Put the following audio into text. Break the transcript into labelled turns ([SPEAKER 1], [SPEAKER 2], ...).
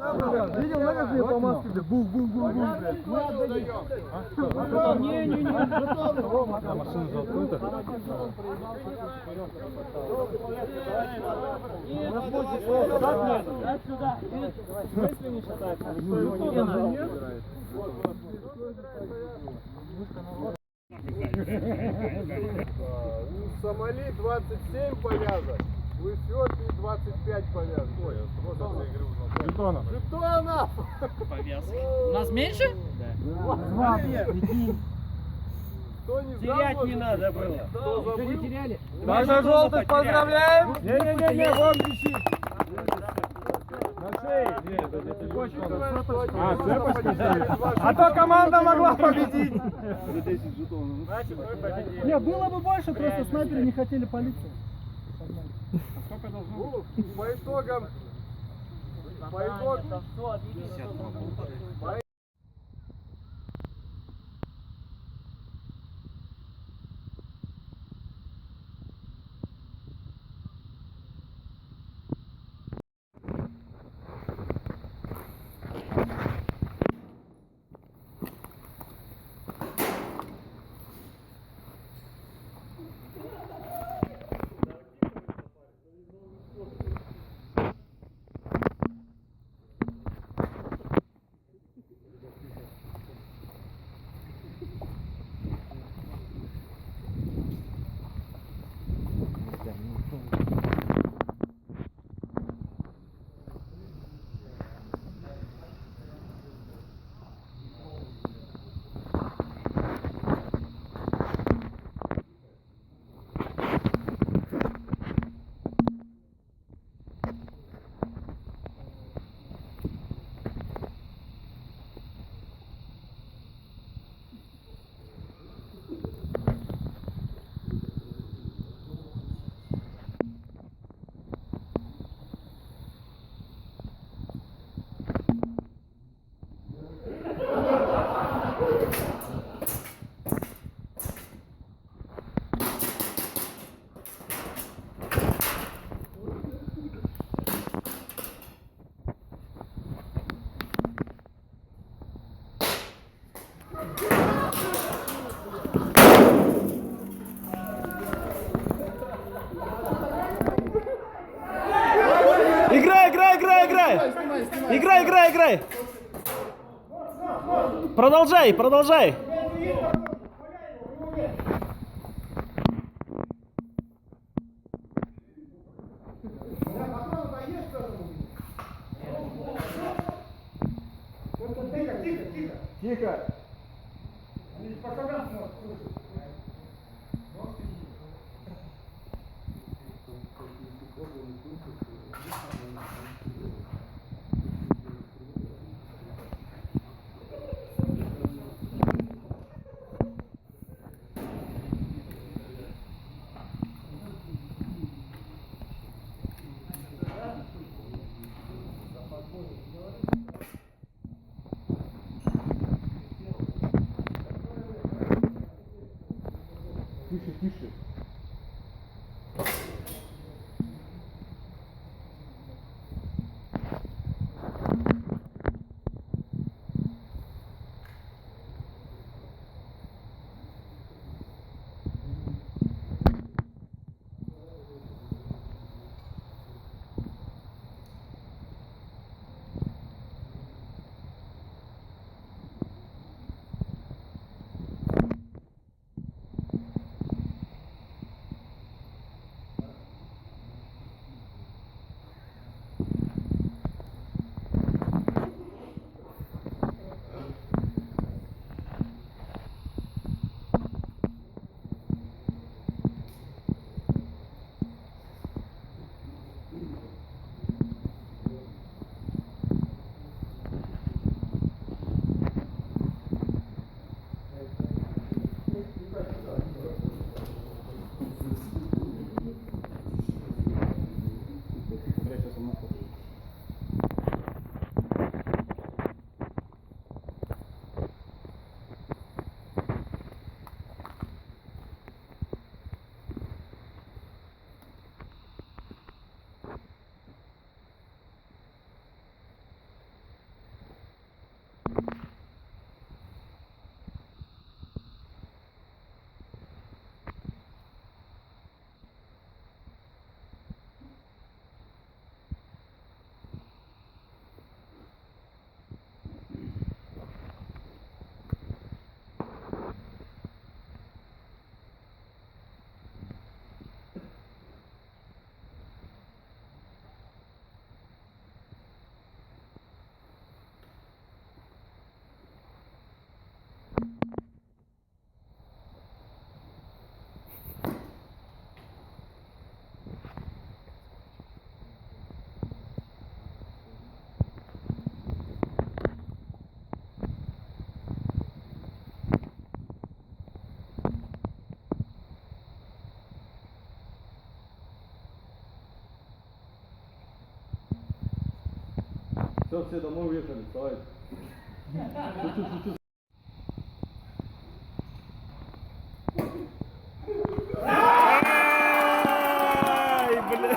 [SPEAKER 1] Видел, на как я по маске, блядь, бух-бух-бух-бух, блядь. Не-не-не. Машина же открыта. Сюда. В смысле не шатается?
[SPEAKER 2] У Сомали 27 повязок, у Эфиопии 25 повязок. Ой, жетонов. Жетонов!
[SPEAKER 3] Повязки. У нас меньше?
[SPEAKER 1] Два, прикинь.
[SPEAKER 2] Кто не
[SPEAKER 3] Терять не надо было.
[SPEAKER 2] Кто забыл?
[SPEAKER 3] Не теряли?
[SPEAKER 1] Наша желтых поздравляем! Не-не-не, вон висит. На шее. Нет, это цепочка. А, цепочка. А то команда могла победить.
[SPEAKER 2] Значит, мы победили.
[SPEAKER 1] Не, было бы больше, просто снайперы не хотели полицию.
[SPEAKER 2] Ну, по итогам... По итогам...
[SPEAKER 4] Играй! Продолжай!
[SPEAKER 2] Тихо! все домой уехали, вставайте.
[SPEAKER 4] Ай, бля.